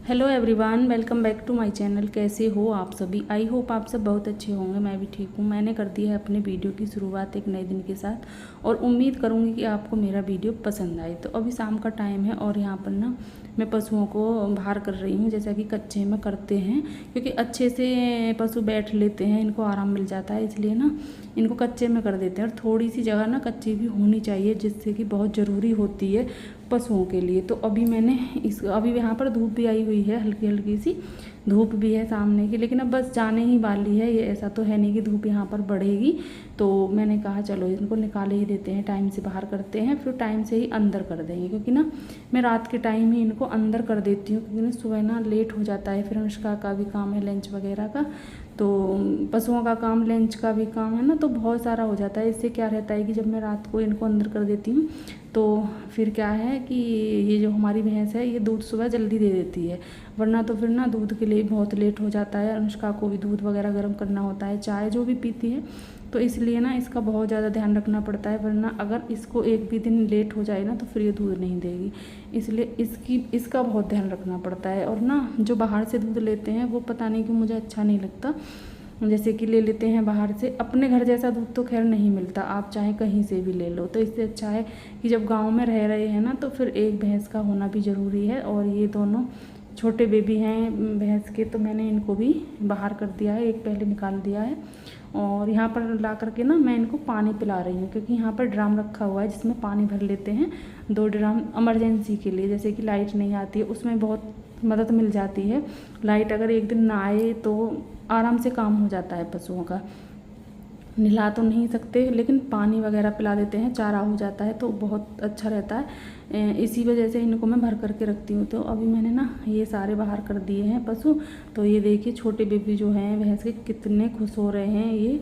Hello everyone, welcome back to my channel. कैसे हो आप सभी? आई होप आप सब बहुत अच्छे होंगे। मैं भी ठीक हूँ। मैंने कर दी है अपने वीडियो की शुरुआत एक नए दिन के साथ और उम्मीद करूँगी कि आपको मेरा वीडियो पसंद आए। तो अभी शाम का टाइम है और यहाँ पर ना मैं पशुओं को बाहर कर रही हूँ, जैसा कि कच्चे में करते हैं, क्योंकि अच्छे से पशु बैठ लेते हैं, इनको आराम मिल जाता है, इसलिए ना इनको कच्चे में कर देते हैं। और थोड़ी सी जगह ना कच्ची भी होनी चाहिए, जिससे कि बहुत ज़रूरी होती है पशुओं के लिए। तो अभी मैंने अभी यहाँ पर धूप भी आई हुई है, हल्की हल्की सी धूप भी है सामने की, लेकिन अब बस जाने ही वाली है। ये ऐसा तो है नहीं कि धूप यहाँ पर बढ़ेगी। तो मैंने कहा चलो इनको निकाले ही देते हैं, टाइम से बाहर करते हैं, फिर टाइम से ही अंदर कर देंगे, क्योंकि ना मैं रात के टाइम ही इनको अंदर कर देती हूँ, क्योंकि ना सुबह ना लेट हो जाता है। फिर अनुष्का का भी काम है लंच वगैरह का, तो पशुओं का काम, लंच का भी काम है ना, तो बहुत सारा हो जाता है। इससे क्या रहता है कि जब मैं रात को इनको अंदर कर देती हूँ तो फिर क्या है कि ये जो हमारी भैंस है ये दूध सुबह जल्दी दे देती है, वरना तो फिर ना दूध के लिए बहुत लेट हो जाता है। अनुष्का को भी दूध वगैरह गर्म करना होता है, चाय जो भी पीती है, तो इसलिए ना इसका बहुत ज़्यादा ध्यान रखना पड़ता है, वरना अगर इसको एक भी दिन लेट हो जाए ना तो फिर ये दूध नहीं देगी। इसलिए इसका बहुत ध्यान रखना पड़ता है। और ना जो बाहर से दूध लेते हैं वो पता नहीं क्यों मुझे अच्छा नहीं लगता। जैसे कि ले लेते हैं बाहर से, अपने घर जैसा दूध तो खैर नहीं मिलता, आप चाहे कहीं से भी ले लो। तो इससे अच्छा है कि जब गांव में रह रहे हैं ना तो फिर एक भैंस का होना भी ज़रूरी है। और ये दोनों छोटे बेबी हैं भैंस के, तो मैंने इनको भी बाहर कर दिया है, एक पहले निकाल दिया है। और यहाँ पर ला करके ना मैं इनको पानी पिला रही हूँ, क्योंकि यहाँ पर ड्राम रखा हुआ है जिसमें पानी भर लेते हैं, 2 ड्राम इमरजेंसी के लिए। जैसे कि लाइट नहीं आती है उसमें बहुत मदद मिल जाती है। लाइट अगर एक दिन ना आए तो आराम से काम हो जाता है पशुओं का। नहला तो नहीं सकते, लेकिन पानी वगैरह पिला देते हैं, चारा हो जाता है, तो बहुत अच्छा रहता है। इसी वजह से इनको मैं भर करके रखती हूँ। तो अभी मैंने ना ये सारे बाहर कर दिए हैं पशु। तो ये देखिए छोटे बेबी जो हैं भैंस के कितने खुश हो रहे हैं, ये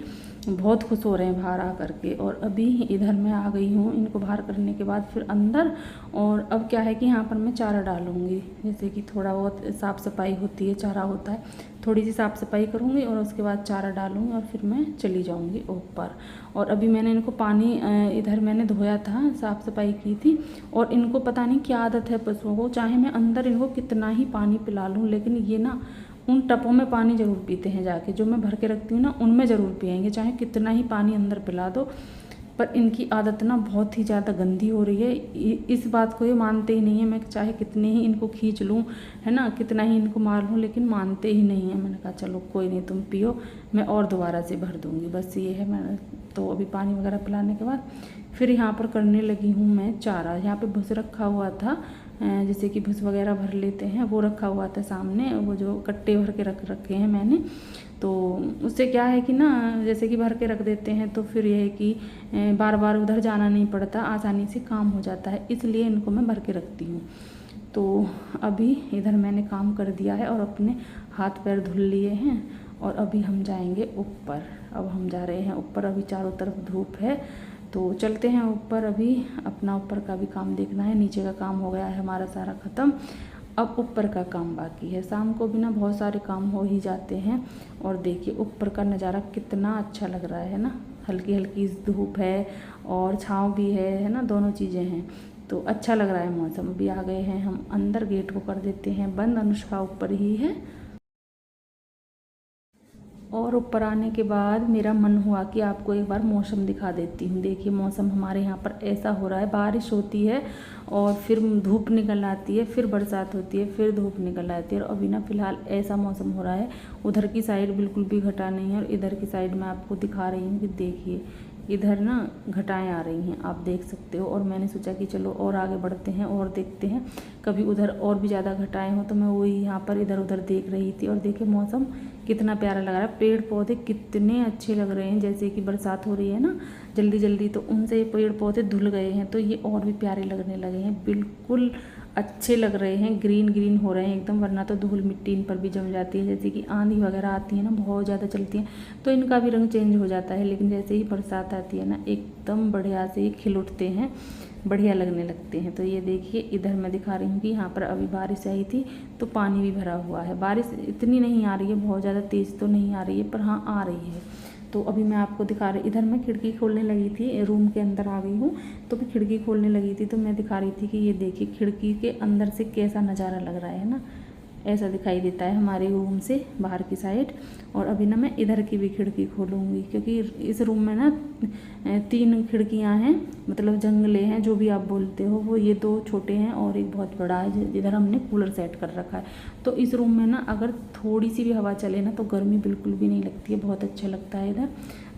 बहुत खुश हो रहे हैं बाहर आ करके। और अभी इधर मैं आ गई हूँ इनको बाहर करने के बाद फिर अंदर। और अब क्या है कि यहाँ पर मैं चारा डालूँगी, जैसे कि थोड़ा बहुत साफ़ सफाई होती है, चारा होता है, थोड़ी सी साफ़ सफाई करूँगी और उसके बाद चारा डालूँगी और फिर मैं चली जाऊँगी ऊपर। और अभी मैंने इनको पानी इधर मैंने धोया था, साफ़ सफाई की थी। और इनको पता नहीं क्या आदत है पशुओं को, चाहे मैं अंदर इनको कितना ही पानी पिला लूँ, लेकिन ये ना उन टपों में पानी ज़रूर पीते हैं जाके, जो मैं भर के रखती हूँ ना उनमें ज़रूर पिएंगे, चाहे कितना ही पानी अंदर पिला दो। पर इनकी आदत ना बहुत ही ज़्यादा गंदी हो रही है। इस बात को ये मानते ही नहीं है। मैं चाहे कितने ही इनको खींच लूँ, है ना, कितना ही इनको मार लूँ, लेकिन मानते ही नहीं है। मैंने कहा चलो कोई नहीं, तुम पियो, मैं और दोबारा से भर दूँगी, बस ये है। मैंने तो अभी पानी वगैरह पिलाने के बाद फिर यहाँ पर करने लगी हूँ मैं चारा। यहाँ पे भुस रखा हुआ था, जैसे कि भुस वगैरह भर लेते हैं, वो रखा हुआ था सामने, वो जो कट्टे भर के रख रखे हैं मैंने। तो उससे क्या है कि ना जैसे कि भर के रख देते हैं तो फिर यह है कि बार बार उधर जाना नहीं पड़ता, आसानी से काम हो जाता है, इसलिए इनको मैं भर के रखती हूँ। तो अभी इधर मैंने काम कर दिया है और अपने हाथ पैर धुल लिए हैं और अभी हम जाएंगे ऊपर। अब हम जा रहे हैं ऊपर, अभी चारों तरफ धूप है, तो चलते हैं ऊपर। अभी अपना ऊपर का भी काम देखना है, नीचे का काम हो गया है हमारा सारा ख़त्म, अब ऊपर का काम बाकी है। शाम को भी ना बहुत सारे काम हो ही जाते हैं। और देखिए ऊपर का नज़ारा कितना अच्छा लग रहा है ना, हल्की हल्की धूप है और छाँव भी है ना, दोनों चीज़ें हैं, तो अच्छा लग रहा है मौसम। अभी आ गए हैं हम अंदर, गेट को कर देते हैं बंद, अनुष्का ऊपर ही है। और ऊपर आने के बाद मेरा मन हुआ कि आपको एक बार मौसम दिखा देती हूँ। देखिए मौसम हमारे यहाँ पर ऐसा हो रहा है, बारिश होती है और फिर धूप निकल आती है, फिर बरसात होती है, फिर धूप निकल आती है। और अभी ना फ़िलहाल ऐसा मौसम हो रहा है। उधर की साइड बिल्कुल भी घटा नहीं है और इधर की साइड मैं आपको दिखा रही हूँ कि देखिए इधर ना घटाएं आ रही हैं, आप देख सकते हो। और मैंने सोचा कि चलो और आगे बढ़ते हैं और देखते हैं, कभी उधर और भी ज़्यादा घटाएं हो। तो मैं वही यहाँ पर इधर उधर देख रही थी और देखिए मौसम कितना प्यारा लग रहा है, पेड़ पौधे कितने अच्छे लग रहे हैं, जैसे कि बरसात हो रही है ना जल्दी जल्दी, तो उनसे पेड़ पौधे धुल गए हैं, तो ये और भी प्यारे लगने लगे हैं, बिल्कुल अच्छे लग रहे हैं, ग्रीन ग्रीन हो रहे हैं एकदम। वरना तो धूल मिट्टी इन पर भी जम जाती है, जैसे कि आंधी वगैरह आती है ना, बहुत ज़्यादा चलती है, तो इनका भी रंग चेंज हो जाता है। लेकिन जैसे ही बरसात आती है ना एकदम बढ़िया से खिल उठते हैं, बढ़िया लगने लगते हैं। तो ये देखिए इधर मैं दिखा रही हूँ कि यहाँ पर अभी बारिश आई थी तो पानी भी भरा हुआ है। बारिश इतनी नहीं आ रही है, बहुत ज़्यादा तेज़ तो नहीं आ रही है, पर हाँ आ रही है। तो अभी मैं आपको दिखा रही, इधर मैं खिड़की खोलने लगी थी, रूम के अंदर आ गई हूँ, तो मैं खिड़की खोलने लगी थी, तो मैं दिखा रही थी कि ये देखिए खिड़की के अंदर से कैसा नज़ारा लग रहा है ना, ऐसा दिखाई देता है हमारे रूम से बाहर की साइड। और अभी ना मैं इधर की भी खिड़की खोलूँगी, क्योंकि इस रूम में ना 3 खिड़कियाँ हैं, मतलब जंगले हैं जो भी आप बोलते हो वो। ये 2 छोटे हैं और एक बहुत बड़ा है जिधर हमने कूलर सेट कर रखा है। तो इस रूम में ना अगर थोड़ी सी भी हवा चले ना तो गर्मी बिल्कुल भी नहीं लगती है, बहुत अच्छा लगता है इधर।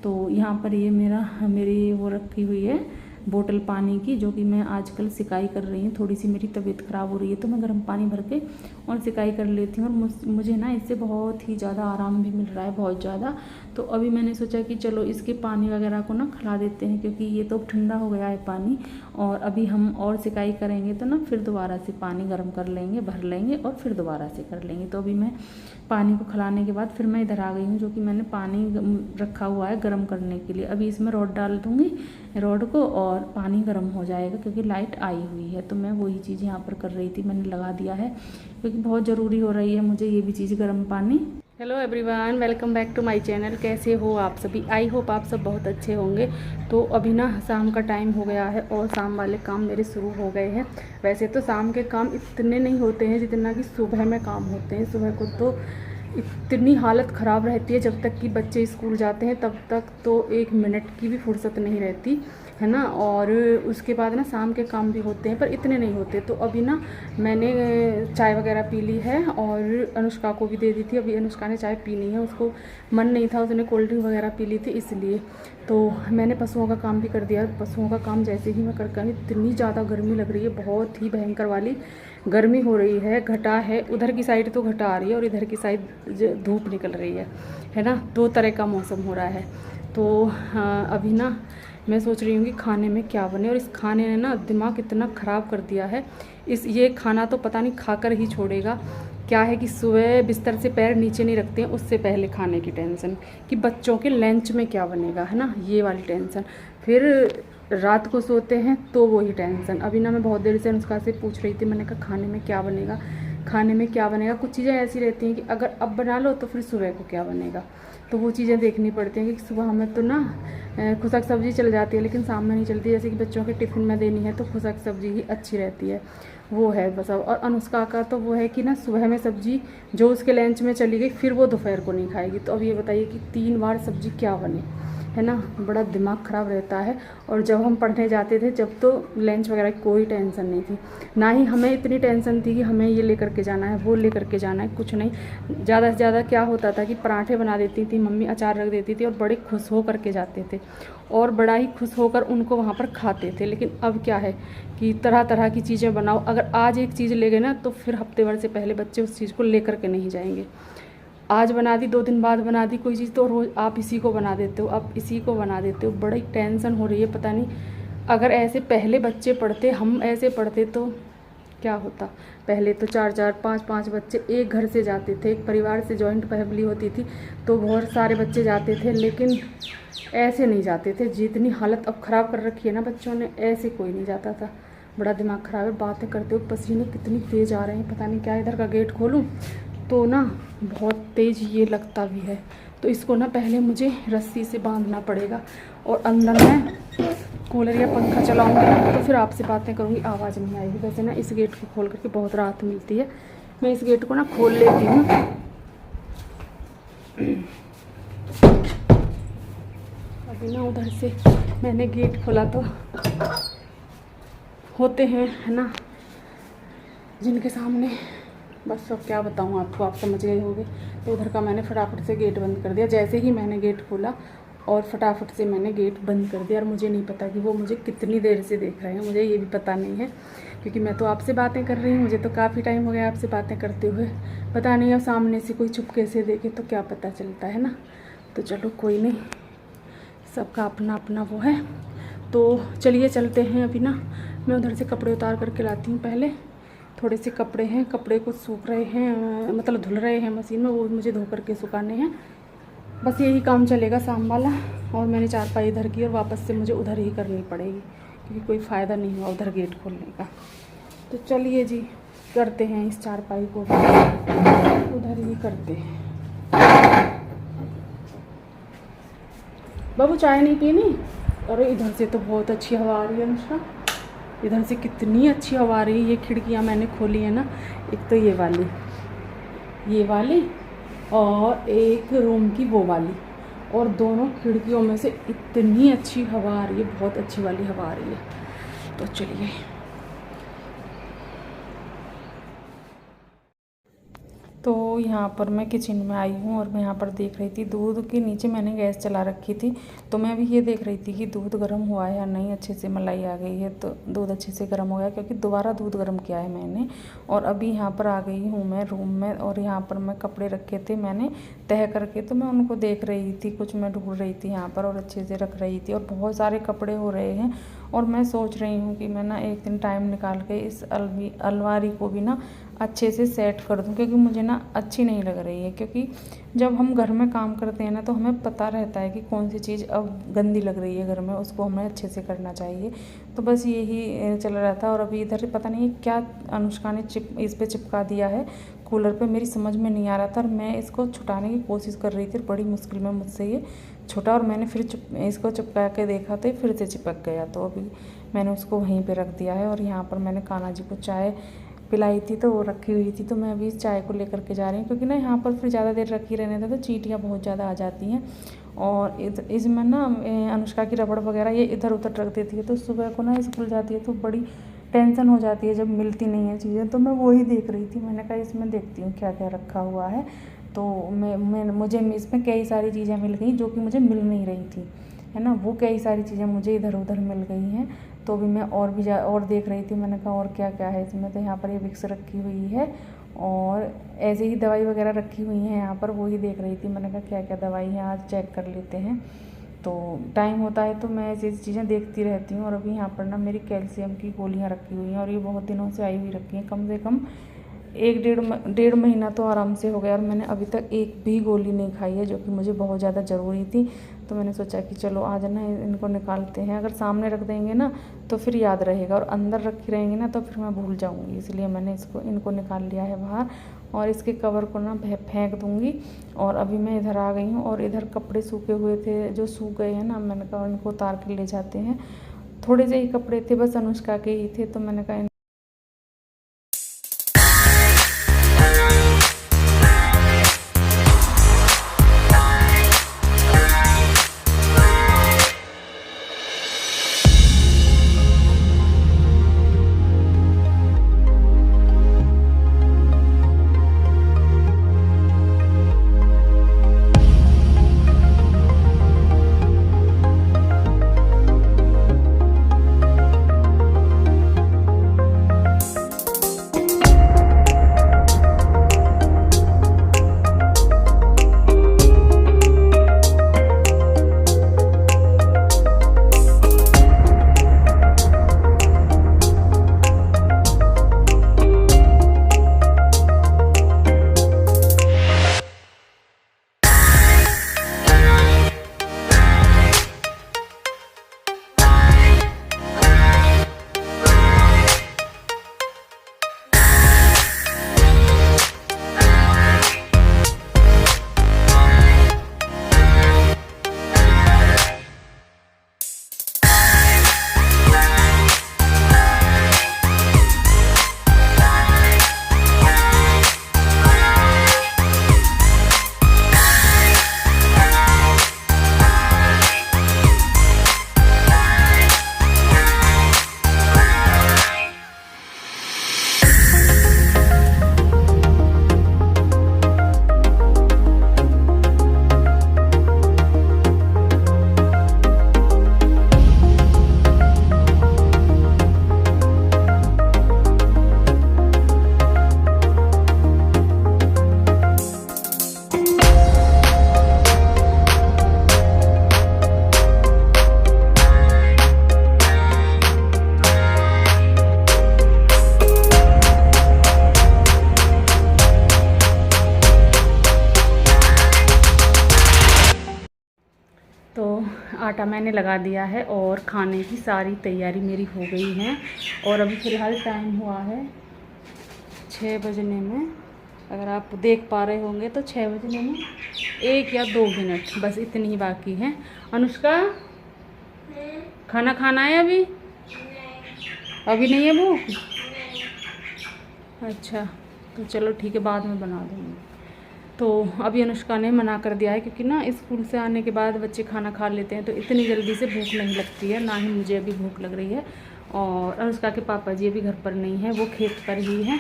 तो यहाँ पर ये मेरी वो रखी हुई है बोतल पानी की, जो कि मैं आजकल सिकाई कर रही हूँ। थोड़ी सी मेरी तबीयत ख़राब हो रही है तो मैं गर्म पानी भर के और सिकाई कर लेती हूँ, और मुझे ना इससे बहुत ही ज़्यादा आराम भी मिल रहा है, बहुत ज़्यादा। तो अभी मैंने सोचा कि चलो इसके पानी वगैरह को ना खिला देते हैं, क्योंकि ये तो ठंडा हो गया है पानी, और अभी हम और सिकाई करेंगे तो ना फिर दोबारा से पानी गर्म कर लेंगे, भर लेंगे और फिर दोबारा से कर लेंगे। तो अभी मैं पानी को खिलाने के बाद फिर मैं इधर आ गई हूँ, जो कि मैंने पानी रखा हुआ है गर्म करने के लिए। अभी इसमें रॉड डाल दूँगी, रॉड को, और पानी गर्म हो जाएगा, क्योंकि लाइट आई हुई है। तो मैं वही चीज़ यहाँ पर कर रही थी, मैंने लगा दिया है क्योंकि बहुत ज़रूरी हो रही है मुझे ये भी चीज़ गर्म पानी। Hello everyone, welcome back to my channel. कैसे हो आप सभी? आई होप आप सब बहुत अच्छे होंगे। तो अभी ना शाम का टाइम हो गया है और शाम वाले काम मेरे शुरू हो गए हैं। वैसे तो शाम के काम इतने नहीं होते हैं जितना कि सुबह में काम होते हैं। सुबह को तो इतनी हालत ख़राब रहती है, जब तक कि बच्चे स्कूल जाते हैं तब तक तो 1 मिनट की भी फुर्सत नहीं रहती है ना। और उसके बाद ना शाम के काम भी होते हैं पर इतने नहीं होते। तो अभी ना मैंने चाय वगैरह पी ली है और अनुष्का को भी दे दी थी। अभी अनुष्का ने चाय पीनी है, उसको मन नहीं था, उसने कोल्ड ड्रिंक वगैरह पी ली थी इसलिए। तो मैंने पशुओं का काम भी कर दिया। पशुओं का काम जैसे ही मैं करके इतनी ज़्यादा गर्मी लग रही है, बहुत ही भयंकर वाली गर्मी हो रही है। घटा है, उधर की साइड तो घटा आ रही है और इधर की साइड धूप निकल रही है ना। 2 तरह का मौसम हो रहा है। तो अभी ना मैं सोच रही हूँ कि खाने में क्या बने, और इस खाने ने ना दिमाग इतना ख़राब कर दिया है। ये खाना तो पता नहीं खाकर ही छोड़ेगा। क्या है कि सुबह बिस्तर से पैर नीचे नहीं रखते हैं, उससे पहले खाने की टेंशन कि बच्चों के लंच में क्या बनेगा, है ना, ये वाली टेंशन। फिर रात को सोते हैं तो वही टेंशन। अभी ना मैं बहुत देर से अनुष्का से पूछ रही थी, मैंने कहा खाने में क्या बनेगा, खाने में क्या बनेगा। कुछ चीज़ें ऐसी रहती हैं कि अगर अब बना लो तो फिर सुबह को क्या बनेगा, तो वो चीज़ें देखनी पड़ती हैं। कि सुबह हमें तो ना खुशक सब्ज़ी चल जाती है, लेकिन शाम में नहीं चलती। जैसे कि बच्चों के टिफ़िन में देनी है तो खुशक सब्ज़ी ही अच्छी रहती है, वो है बस। और अनुष्का का तो वो है कि ना सुबह में सब्ज़ी जो उसके लंच में चली गई फिर वो दोपहर को नहीं खाएगी। तो अब ये बताइए कि 3 बार सब्ज़ी क्या बने, है ना। बड़ा दिमाग ख़राब रहता है। और जब हम पढ़ने जाते थे जब तो लंच वगैरह की कोई टेंशन नहीं थी, ना ही हमें इतनी टेंशन थी कि हमें ये लेकर के जाना है, वो लेकर के जाना है, कुछ नहीं। ज़्यादा से ज़्यादा क्या होता था कि पराठे बना देती थी मम्मी, अचार रख देती थी और बड़े खुश हो करके जाते थे और बड़ा ही खुश होकर उनको वहाँ पर खाते थे। लेकिन अब क्या है कि तरह तरह की चीज़ें बनाओ। अगर आज एक चीज़ ले गए ना तो फिर हफ्ते भर से पहले बच्चे उस चीज़ को लेकर के नहीं जाएंगे। आज बना दी, 2 दिन बाद बना दी कोई चीज़ तो रोज़ आप इसी को बना देते हो, आप इसी को बना देते हो। बड़ी टेंशन हो रही है, पता नहीं अगर ऐसे पहले बच्चे पढ़ते, हम ऐसे पढ़ते तो क्या होता। पहले तो 4-4, 5-5 बच्चे एक घर से जाते थे, एक परिवार से जॉइंट फैमिली होती थी तो बहुत सारे बच्चे जाते थे। लेकिन ऐसे नहीं जाते थे। जितनी हालत अब ख़राब कर रखी है ना बच्चों ने, ऐसे कोई नहीं जाता था। बड़ा दिमाग ख़राब है। बातें करते हुए पसीने कितनी तेज़ आ रहे हैं, पता नहीं क्या। इधर का गेट खोलूँ तो ना बहुत तेज़ ये लगता भी है, तो इसको ना पहले मुझे रस्सी से बांधना पड़ेगा और अंदर मैं कूलर या पंखा चलाऊंगी तो फिर आपसे बातें करूंगी, आवाज़ नहीं आएगी। वैसे ना इस गेट को खोल करके बहुत राहत मिलती है। मैं इस गेट को ना खोल लेती हूँ। अभी ना उधर से मैंने गेट खोला तो होते हैं, है ना, जिनके सामने बस अब क्या बताऊँ आपको, आप समझ गए होंगे। तो उधर का मैंने फटाफट से गेट बंद कर दिया। जैसे ही मैंने गेट खोला और फटाफट से मैंने गेट बंद कर दिया। और मुझे नहीं पता कि वो मुझे कितनी देर से देख रहे हैं, मुझे ये भी पता नहीं है, क्योंकि मैं तो आपसे बातें कर रही हूँ। मुझे तो काफ़ी टाइम हो गया आपसे बातें करते हुए। पता नहीं अब सामने से कोई चुपके से देखे तो क्या पता चलता है ना। तो चलो कोई नहीं, सबका अपना अपना वो है। तो चलिए चलते हैं। अभी ना मैं उधर से कपड़े उतार करके लाती हूँ। पहले थोड़े से कपड़े हैं, कपड़े को सूख रहे हैं, मतलब धुल रहे हैं मशीन में, वो मुझे धो करके सुखाने हैं। बस यही काम चलेगा शाम वाला। और मैंने चारपाई इधर की और वापस से मुझे उधर ही करनी पड़ेगी, क्योंकि कोई फ़ायदा नहीं हुआ उधर गेट खोलने का। तो चलिए जी, करते हैं इस चारपाई को उधर ही करते हैं। बाबू चाय नहीं पीनी? अरे इधर से तो बहुत अच्छी हवा आ रही है अनुष्का, इधर से कितनी अच्छी हवा आ रही है। ये खिड़कियाँ मैंने खोली है ना, एक तो ये वाली, ये वाली और एक रूम की वो वाली, और दोनों खिड़कियों में से इतनी अच्छी हवा आ रही है, बहुत अच्छी वाली हवा आ रही है। तो चलिए, तो यहाँ पर मैं किचन में आई हूँ और मैं यहाँ पर देख रही थी दूध के नीचे मैंने गैस चला रखी थी, तो मैं अभी ये देख रही थी कि दूध गर्म हुआ है या नहीं, अच्छे से मलाई आ गई है। तो दूध अच्छे से गर्म हो गया क्योंकि दोबारा दूध गर्म किया है मैंने। और अभी यहाँ पर आ गई हूँ मैं रूम में, और यहाँ पर मैं कपड़े रखे थे मैंने तह करके, तो मैं उनको देख रही थी, कुछ मैं ढूंढ रही थी यहाँ पर और अच्छे से रख रही थी। और बहुत सारे कपड़े हो रहे हैं और मैं सोच रही हूँ कि मैं ना एक दिन टाइम निकाल के इस अलमारी को भी ना अच्छे से सेट कर दूँ, क्योंकि मुझे ना अच्छी नहीं लग रही है। क्योंकि जब हम घर में काम करते हैं ना तो हमें पता रहता है कि कौन सी चीज़ अब गंदी लग रही है घर में, उसको हमें अच्छे से करना चाहिए। तो बस यही चल रहा था। और अभी इधर पता नहीं क्या अनुष्का ने इस पर चिपका दिया है कूलर पे, मेरी समझ में नहीं आ रहा था और मैं इसको छुटाने की कोशिश कर रही थी, बड़ी मुश्किल में मुझसे ये छुटा। और मैंने फिर इसको चिपका के देखा तो फिर से चिपक गया, तो अभी मैंने उसको वहीं पे रख दिया है। और यहाँ पर मैंने कान्हा जी को चाय पिलाई थी तो वो रखी हुई थी, तो मैं अभी इस चाय को लेकर के जा रही हूँ, क्योंकि ना यहाँ पर फिर ज़्यादा देर रखी रहने था तो चींटियाँ बहुत ज़्यादा आ जाती हैं। और इसमें ना अनुष्का की रबड़ वगैरह ये इधर उधर रख देती है, तो सुबह को ना स्कूल जाती है तो बड़ी टेंशन हो जाती है जब मिलती नहीं है चीज़ें। तो मैं वही देख रही थी, मैंने कहा इसमें देखती हूँ क्या क्या रखा हुआ है। तो मुझे इसमें कई सारी चीज़ें मिल गई जो कि मुझे मिल नहीं रही थी, है ना। वो कई सारी चीज़ें मुझे इधर उधर मिल गई हैं। तो अभी मैं और देख रही थी, मैंने कहा और क्या क्या है इसमें। तो यहाँ पर ये विक्स रखी हुई है और ऐसे ही दवाई वगैरह रखी हुई हैं यहाँ पर, वही देख रही थी। मैंने कहा क्या क्या दवाई है आज चेक कर लेते हैं। तो टाइम होता है तो मैं ऐसी चीज़ें देखती रहती हूँ। और अभी यहाँ पर ना मेरी कैल्शियम की गोलियाँ रखी हुई हैं और ये बहुत दिनों से आई हुई रखी हैं, कम से कम एक डेढ़ महीना तो आराम से हो गया और मैंने अभी तक एक भी गोली नहीं खाई है, जो कि मुझे बहुत ज़्यादा ज़रूरी थी। तो मैंने सोचा कि चलो आज ना इनको निकालते हैं, अगर सामने रख देंगे ना तो फिर याद रहेगा, और अंदर रखी रहेंगी ना तो फिर मैं भूल जाऊँगी। इसलिए मैंने इनको निकाल लिया है बाहर और इसके कवर को ना फेंक दूँगी। और अभी मैं इधर आ गई हूँ और इधर कपड़े सूखे हुए थे जो सूख गए हैं ना, मैंने कहा इनको उतार के ले जाते हैं। थोड़े से ही कपड़े थे, बस अनुष्का के ही थे, तो मैंने कहा आटा मैंने लगा दिया है और खाने की सारी तैयारी मेरी हो गई है। और अभी फ़िलहाल टाइम हुआ है 6 बजने में, अगर आप देख पा रहे होंगे तो 6 बजने में 1 या 2 मिनट बस इतनी ही बाकी है। अनुष्का खाना खाना है अभी? अभी नहीं है भूख? अच्छा तो चलो ठीक है, बाद में बना दूँगी। तो अभी अनुष्का ने मना कर दिया है, क्योंकि ना स्कूल से आने के बाद बच्चे खाना खा लेते हैं तो इतनी जल्दी से भूख नहीं लगती है, ना ही मुझे अभी भूख लग रही है। और अनुष्का के पापा जी अभी घर पर नहीं है, वो खेत पर ही हैं,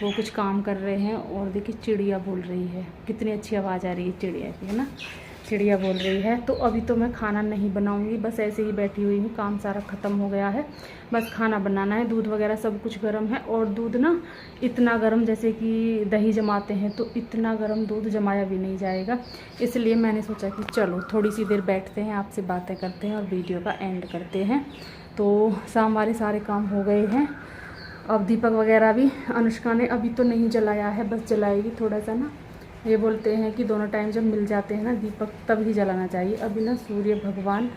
वो कुछ काम कर रहे हैं। और देखिए चिड़िया बोल रही है, कितनी अच्छी आवाज़ आ रही है चिड़िया की, है ना, चिड़िया बोल रही है। तो अभी तो मैं खाना नहीं बनाऊंगी, बस ऐसे ही बैठी हुई हूँ, काम सारा ख़त्म हो गया है, बस खाना बनाना है। दूध वगैरह सब कुछ गर्म है, और दूध ना इतना गर्म, जैसे कि दही जमाते हैं तो इतना गर्म दूध जमाया भी नहीं जाएगा। इसलिए मैंने सोचा कि चलो थोड़ी सी देर बैठते हैं, आपसे बातें करते हैं और वीडियो का एंड करते हैं। तो शाम वाले सारे काम हो गए हैं। अब दीपक वगैरह भी अनुष्का ने अभी तो नहीं जलाया है, बस जलाएगी थोड़ा सा ना। ये बोलते हैं कि दोनों टाइम जब मिल जाते हैं ना दीपक, तब ही जलाना चाहिए। अभी ना सूर्य भगवान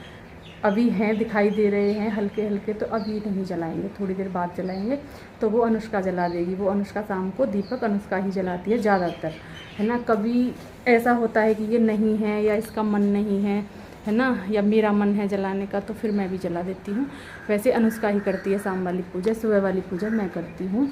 अभी हैं, दिखाई दे रहे हैं हल्के हल्के, तो अभी नहीं जलाएंगे, थोड़ी देर बाद जलाएंगे। तो वो अनुष्का जला देगी, वो अनुष्का शाम को, दीपक अनुष्का ही जलाती है ज़्यादातर, है ना। कभी ऐसा होता है कि ये नहीं है या इसका मन नहीं है ना, या मेरा मन है जलाने का, तो फिर मैं भी जला देती हूँ। वैसे अनुष्का ही करती है शाम वाली पूजा, सुबह वाली पूजा मैं करती हूँ।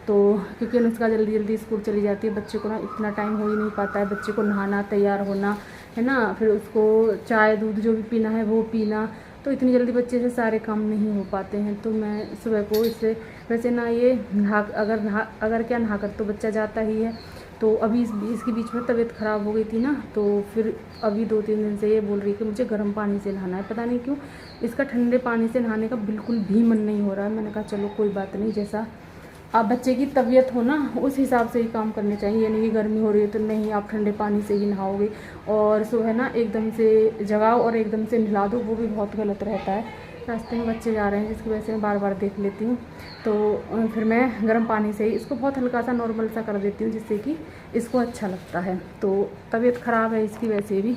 तो क्योंकि अनुष्का जल्दी जल्दी स्कूल चली जाती है, बच्चे को ना इतना टाइम हो ही नहीं पाता है, बच्चे को नहाना, तैयार होना, है ना, फिर उसको चाय दूध जो भी पीना है वो पीना, तो इतनी जल्दी बच्चे से सारे काम नहीं हो पाते हैं। तो मैं सुबह को इससे, वैसे ना ये अगर क्या नहा कर तो बच्चा जाता ही है। तो अभी इसके बीच में तबीयत ख़राब हो गई थी ना, तो फिर अभी 2-3 दिन से ये बोल रही है कि मुझे गर्म पानी से नहाना है, पता नहीं क्यों इसका ठंडे पानी से नहाने का बिल्कुल भी मन नहीं हो रहा है। मैंने कहा चलो कोई बात नहीं, जैसा आप बच्चे की तबीयत हो ना उस हिसाब से ही काम करने चाहिए, यानी कि गर्मी हो रही है तो नहीं आप ठंडे पानी से ही नहाओगे, और सुबह ना एकदम से जगाओ और एकदम से नहला दो, वो भी बहुत गलत रहता है। रास्ते में बच्चे जा रहे हैं जिसकी वजह से मैं बार बार देख लेती हूँ, तो फिर मैं गर्म पानी से ही इसको बहुत हल्का सा नॉर्मल सा कर देती हूँ, जिससे कि इसको अच्छा लगता है। तो तबीयत ख़राब है इसकी वैसे भी,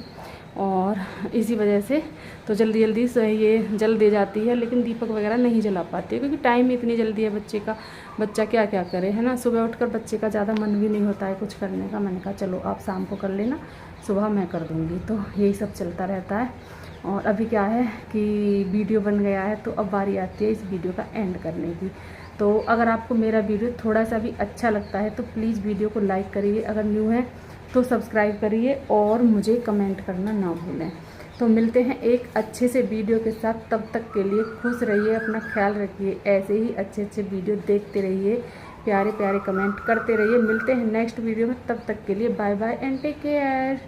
और इसी वजह से तो जल्दी जल्दी से ये जल दे जाती है, लेकिन दीपक वगैरह नहीं जला पाती है, क्योंकि टाइम इतनी जल्दी है बच्चे का, बच्चा क्या क्या करे, है ना। सुबह उठकर बच्चे का ज़्यादा मन भी नहीं होता है कुछ करने का। मैंने कहा चलो आप शाम को कर लेना, सुबह मैं कर दूँगी। तो यही सब चलता रहता है। और अभी क्या है कि वीडियो बन गया है, तो अब बारी आती है इस वीडियो का एंड करने की। तो अगर आपको मेरा वीडियो थोड़ा सा भी अच्छा लगता है तो प्लीज़ वीडियो को लाइक करिए, अगर न्यू है तो सब्सक्राइब करिए, और मुझे कमेंट करना ना भूलें। तो मिलते हैं एक अच्छे से वीडियो के साथ, तब तक के लिए खुश रहिए, अपना ख्याल रखिए, ऐसे ही अच्छे अच्छे वीडियो देखते रहिए, प्यारे प्यारे कमेंट करते रहिए। मिलते हैं नेक्स्ट वीडियो में, तब तक के लिए bye bye and take care.